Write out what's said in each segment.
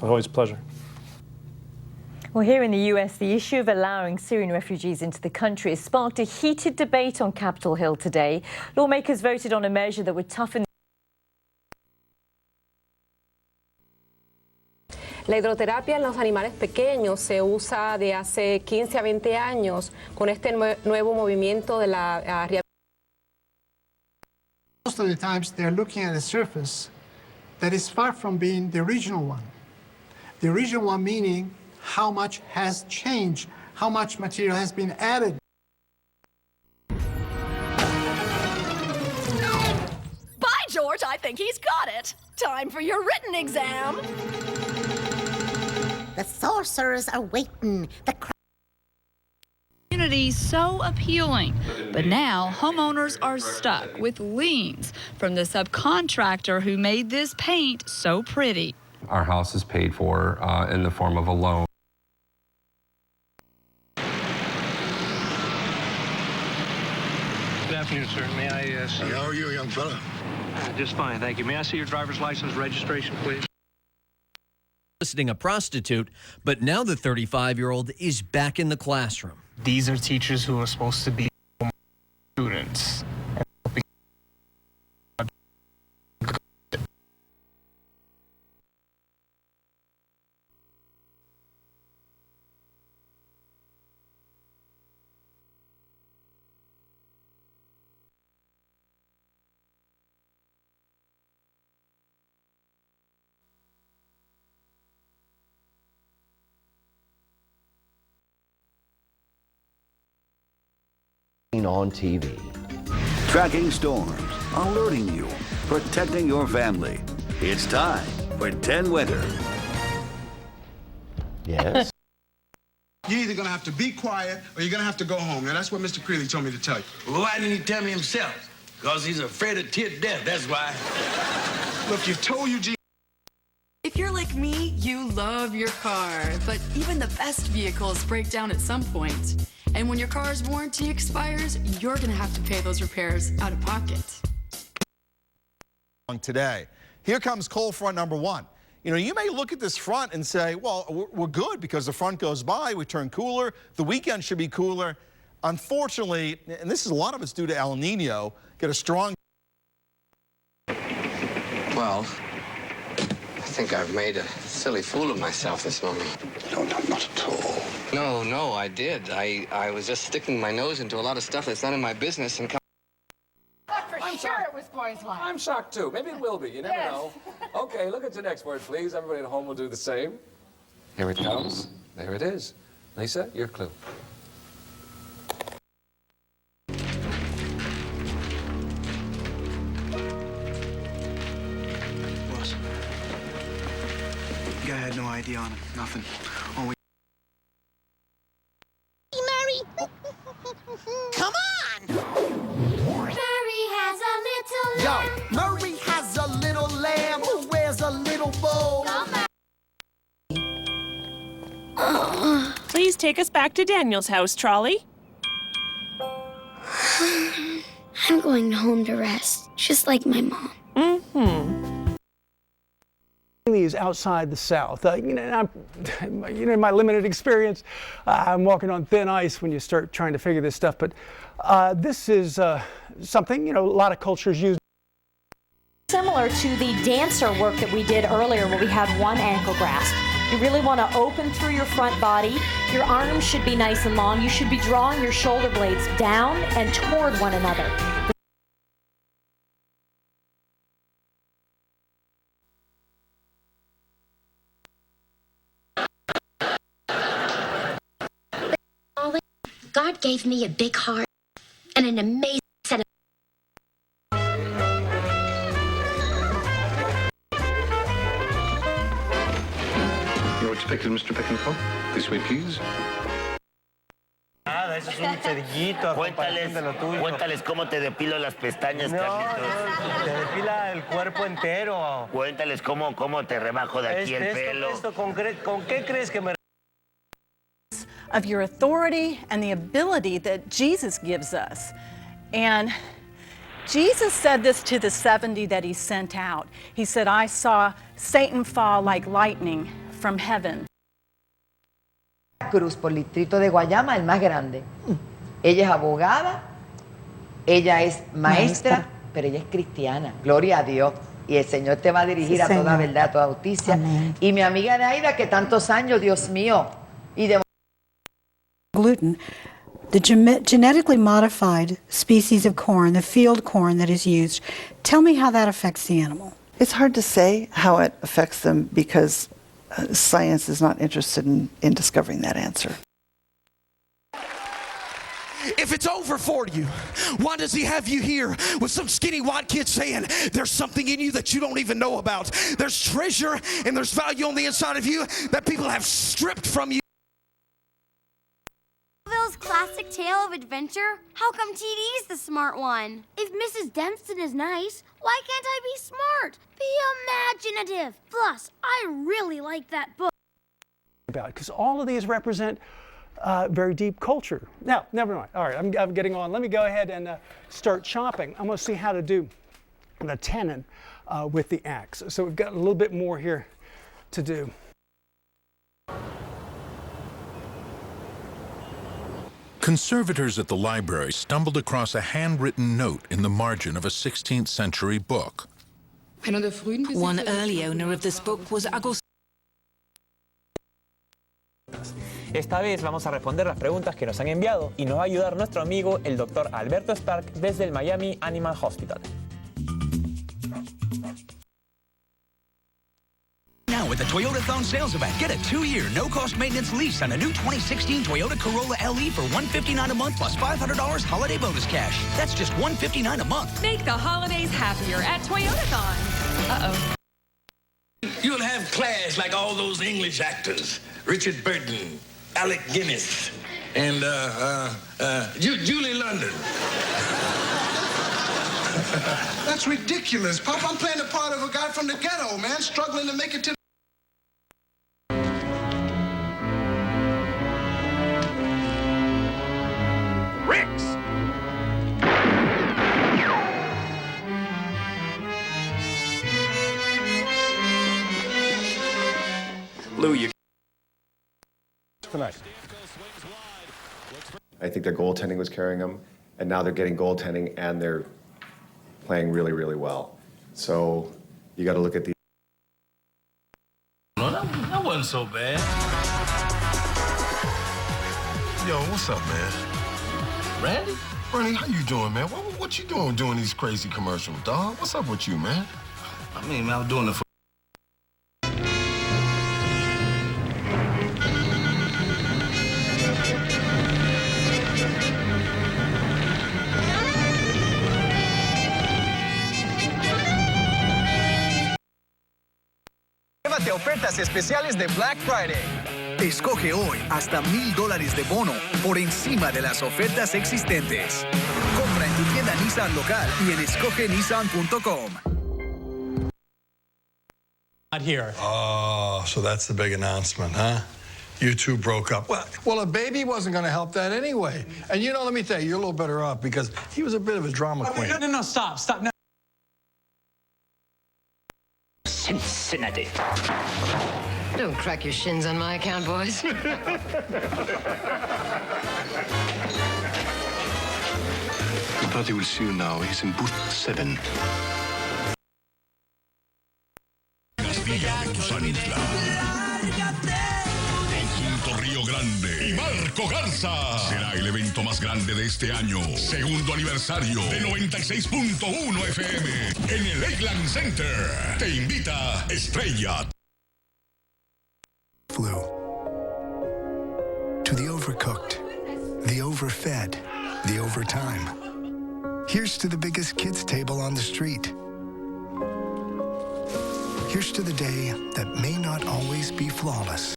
Always a pleasure. Well, here in the U.S., the issue of allowing Syrian refugees into the country has sparked a heated debate on Capitol Hill today. Lawmakers voted on a measure that would toughen. La hidroterapia en los animales pequeños se usa de hace 15 a 20 años con este nuevo movimiento de la rehabilitación. Most of the times they're looking at a surface that is far from being the original one. The original one meaning how much has changed, how much material has been added. By George, I think he's got it. Time for your written exam. The sorcerers are waiting. The Community so appealing, but now homeowners are stuck with liens from the subcontractor who made this paint so pretty. Our house is paid for in the form of a loan. Good afternoon, sir. May I see How are you, young fella? Just fine, thank you. May I see your driver's license registration, please? Soliciting a prostitute, but now the 35-year-old is back in the classroom. These are teachers who are supposed to be students. On TV. Tracking storms, alerting you, protecting your family. It's time for 10 Weather. Yes. You're either going to have to be quiet or you're going to have to go home. Now, that's what Mr. Creeley told me to tell you. Well, why didn't he tell me himself? Because he's afraid of tit death, that's why. Look, you told Eugene. If you're like me, you love your car, but even the best vehicles break down at some point. And when your car's warranty expires, you're gonna have to pay those repairs out of pocket. Today, here comes cold front number one. You know, you may look at this front and say, well, we're good because the front goes by, we turn cooler, the weekend should be cooler. Unfortunately, and this is a lot of it's due to El Nino, get a strong. Well, I think I've made a silly fool of myself this morning. No, not at all. No, I did. I was just sticking my nose into a lot of stuff that's none of my business and. I'm sure it was poison. I'm shocked too. Maybe it will be. You never know. Okay, look at your next word, please. Everybody at home will do the same. Here it comes. There it is. Lisa, your clue. Boss, the guy had no ID on him. Nothing. All we. Mary! Come on! Murray has a little lamb. Yo, Murray has a little lamb who wears a little bow. Please take us back to Daniel's house, Trolley. I'm going home to rest, just like my mom. Is outside the South. In my limited experience, I'm walking on thin ice when you start trying to figure this stuff. But this is something a lot of cultures use. Similar to the dancer work that we did earlier, where we had one ankle grasp. You really want to open through your front body. Your arms should be nice and long. You should be drawing your shoulder blades down and toward one another. God gave me a big heart and an amazing set of... You're expected, Mr. Peckinpah. This way, please. Nada, eso es un cerillito a comparación de lo tuyo. Cuéntales cómo te depilo las pestañas, Carlitos. No, te depila el cuerpo entero. Cuéntales cómo te rebajo de aquí el pelo. ¿Con qué crees que me... Of your authority and the ability that Jesus gives us. And Jesus said this to the 70 that he sent out. He said, I saw Satan fall like lightning from heaven. Cruz por el distrito de Guayama, el más grande. Ella es abogada, ella es maestra, pero ella es cristiana. Gloria a Dios. Y el Señor te va a dirigir a toda verdad, a toda justicia. Amén. Y mi amiga Naida, que tantos años, Dios mío, y de gluten, the genetically modified species of corn, the field corn that is used. Tell me how that affects the animal. It's hard to say how it affects them because science is not interested in discovering that answer. If it's over for you, why does he have you here with some skinny white kid saying there's something in you that you don't even know about? There's treasure and there's value on the inside of you that people have stripped from you. Bill's classic tale of adventure? How come TD's the smart one? If Mrs. Dempston is nice, why can't I be smart? Be imaginative. Plus, I really like that book. Because all of these represent very deep culture. Now, never mind. All right, I'm getting on. Let me go ahead and start chopping. I'm going to see how to do the tenon with the axe. So we've got a little bit more here to do. Conservators at the library stumbled across a handwritten note in the margin of a 16th century book. One early owner of this book was Agustín. Esta vez vamos a responder las preguntas que nos han enviado y nos va a ayudar nuestro amigo el Dr. Alberto Stark desde el Miami Animal Hospital. Now with the Toyota-thon sales event, get a 2-year no-cost maintenance lease on a new 2016 Toyota Corolla LE for $159 a month plus $500 holiday bonus cash. That's just $159 a month. Make the holidays happier at Toyota-thon. Uh-oh. You'll have class like all those English actors. Richard Burton, Alec Guinness, and Julie London. That's ridiculous, Pop. I'm playing the part of a guy from the ghetto, man, struggling to make it to... Rex! Lou, you... Tonight. I think their goaltending was carrying them, and now they're getting goaltending and they're playing really, really well. So you got to look at the... No, that wasn't so bad. Yo, what's up, man? Randy? Randy, how you doing, man? What you doing these crazy commercials, dog? What's up with you, man? I mean, I was doing it for... Llévate ofertas especiales de Black Friday. Escoge hoy hasta $1,000 de bono por encima de las ofertas existentes. Compra en tu tienda Nissan local y en escogenissan.com. Not here. Oh, so that's the big announcement, huh? You two broke up. Well, a baby wasn't going to help that anyway. And you know, let me tell you, you're a little better off because he was a bit of a drama queen. No, stop. No. Cincinnati. Don't crack your shins on my account, boys. The party will see you now. He's in booth 7. Conjunto Río Grande y Marco Garza. Será el evento más grande de este año. Segundo aniversario de 96.1 FM en el Lakeland Center. Te invita Estrella. Flu. To the overcooked, the overfed, the overtime. Here's to the biggest kids table on the street. Here's to the day that may not always be flawless.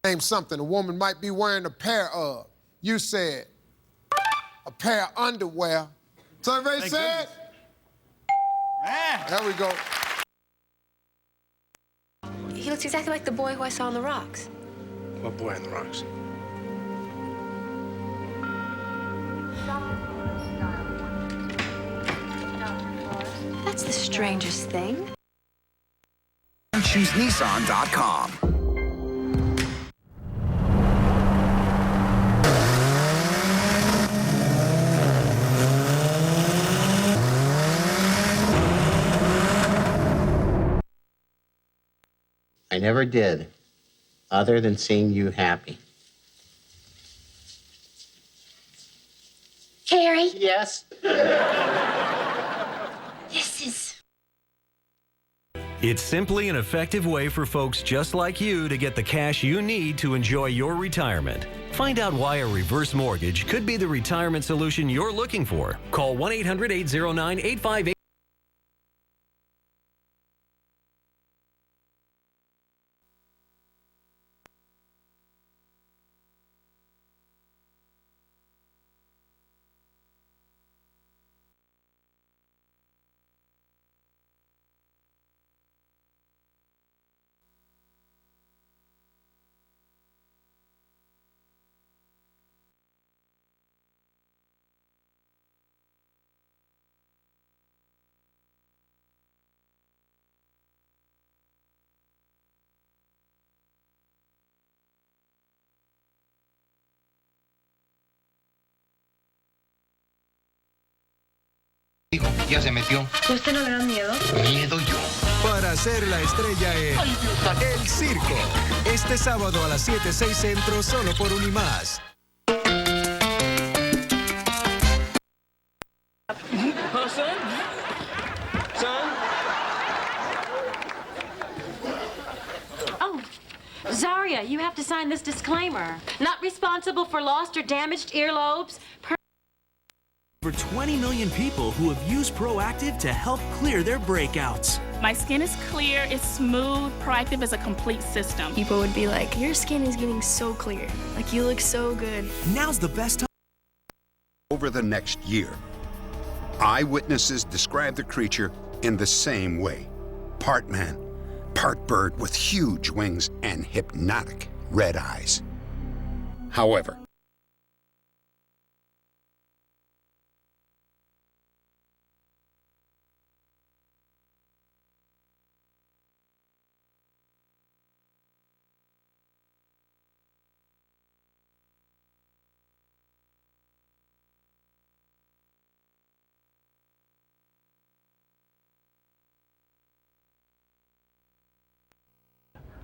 Name something a woman might be wearing a pair of. You said a pair of underwear. So everybody said? There we go. He looks exactly like the boy who I saw on the rocks. What boy on the rocks? That's the strangest thing. ChooseNissan.com. I never did, other than seeing you happy. Carrie? Yes? This is... It's simply an effective way for folks just like you to get the cash you need to enjoy your retirement. Find out why a reverse mortgage could be the retirement solution you're looking for. Call 1-800-809-8588. Ya se metió. ¿Usted no le da miedo? Miedo yo. Para ser la estrella en El Circo. Este sábado a las 7:06 centro, solo por UniMas. Huh, son? Son? Oh, Zaria, you have to sign this disclaimer. Not responsible for lost or damaged earlobes. Over 20 million people who have used Proactive to help clear their breakouts. My skin is clear, it's smooth. Proactive is a complete system. People would be like, your skin is getting so clear. Like, you look so good. Now's the best time. Over the next year, eyewitnesses describe the creature in the same way. Part man, part bird with huge wings and hypnotic red eyes. However,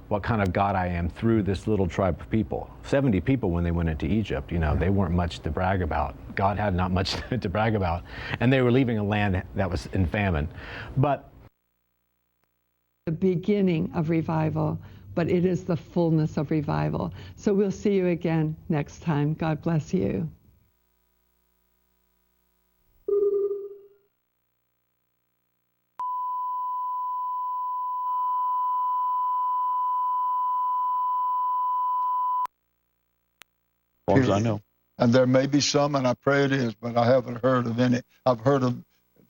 what kind of God I am through this little tribe of people. 70 people when they went into Egypt, you know, they weren't much to brag about. God had not much to brag about, and they were leaving a land that was in famine. But the beginning of revival, but it is the fullness of revival. So we'll see you again next time. God bless you. As far as I know. And there may be some, and I pray it is, but I haven't heard of any. I've heard of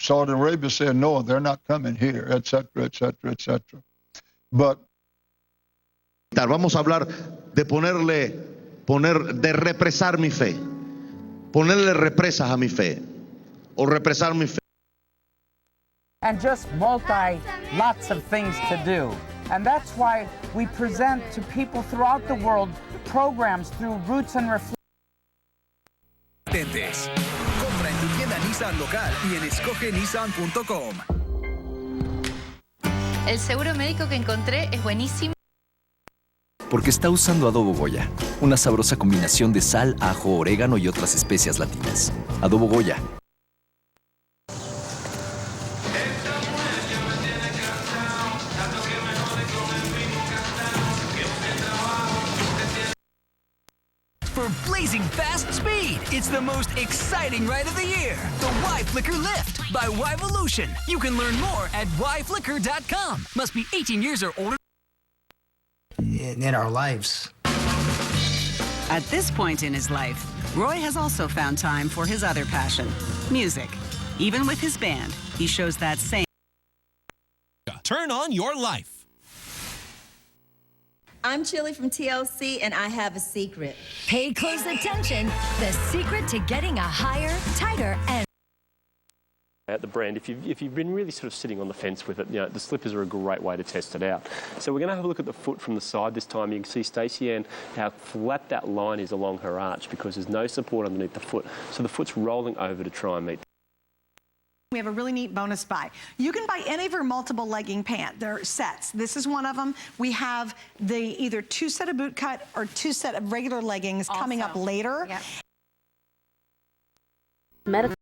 Saudi Arabia saying, no, they're not coming here, et cetera, et cetera, et cetera. But vamos a hablar de de represar mi fe. Ponerle represas a mi fe. O represar mi fe. And just lots of things to do. And that's why we present to people throughout the world programs through Roots and Reflections. Compra en tu tienda Nissan local y en escogenissan.com. El seguro médico que encontré es buenísimo. Porque está usando adobo Goya, una sabrosa combinación de sal, ajo, orégano y otras especias latinas. Adobo Goya. For blazing fast speed, it's the most exciting ride of the year. The Y-Flicker Lift by Yvolution. You can learn more at yflicker.com. Must be 18 years or older. In our lives. At this point in his life, Roy has also found time for his other passion, music. Even with his band, he shows that same. Turn on your life. I'm Chili from TLC, and I have a secret. Pay close attention. The secret to getting a higher, tighter, and At the brand, if you've been really sort of sitting on the fence with it, you know, the slippers are a great way to test it out. So we're going to have a look at the foot from the side this time. You can see Stacey Ann, how flat that line is along her arch because there's no support underneath the foot. So the foot's rolling over to try and meet. We have a really neat bonus buy. You can buy any of our multiple legging pant. They're sets. This is one of them. We have the either 2 set of boot cut or 2 set of regular leggings coming up later. Medical